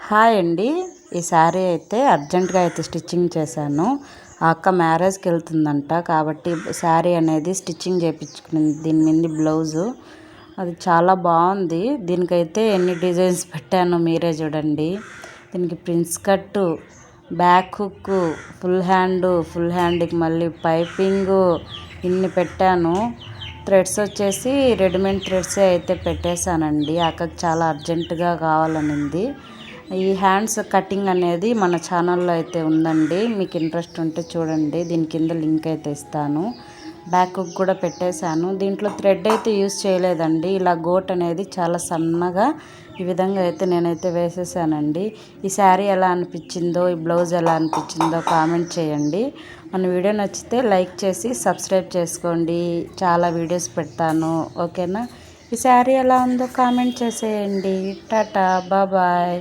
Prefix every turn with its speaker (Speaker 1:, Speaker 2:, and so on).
Speaker 1: Hi అండి. ఈ శారీ అయితే అర్జెంటుగా అయితే స్టిచ్చింగ్ చేశాను. ఆ అక్క మ్యారేజ్కి వెళ్తుందంట, కాబట్టి శారీ అనేది స్టిచ్చింగ్ చేయించుకునింది. దీని మీద బ్లౌజు అది చాలా బాగుంది. దీనికైతే ఎన్ని డిజైన్స్ పెట్టానో మీరే చూడండి. దీనికి ప్రిన్స్ కట్టు, బ్యాక్ హుక్, ఫుల్ హ్యాండ్కి మళ్ళీ పైపింగు ఇన్ని పెట్టాను. థ్రెడ్స్ వచ్చేసి రెడీమేడ్ థ్రెడ్సే అయితే పెట్టేశానండి. అక్కకి చాలా అర్జెంటుగా కావాలనింది. ఈ హ్యాండ్స్ కటింగ్ అనేది మన ఛానల్లో అయితే ఉందండి, మీకు ఇంట్రెస్ట్ ఉంటే చూడండి. దీని కింద లింక్ అయితే ఇస్తాను. బ్యాక్ హుక్ కూడా పెట్టేశాను. దీంట్లో థ్రెడ్ అయితే యూస్ చేయలేదండి. ఇలా గోట్ అనేది చాలా సన్నగా ఈ విధంగా అయితే నేనైతే వేసేసానండి. ఈ శారీ ఎలా అనిపించిందో, ఈ బ్లౌజ్ ఎలా అనిపించిందో కామెంట్ చేయండి. మన వీడియో నచ్చితే లైక్ చేసి సబ్స్క్రైబ్ చేసుకోండి. చాలా వీడియోస్ పెడతాను, ఓకేనా. ఈ శారీ ఎలా ఉందో కామెంట్ చేసేయండి. టాటా, బాయ్.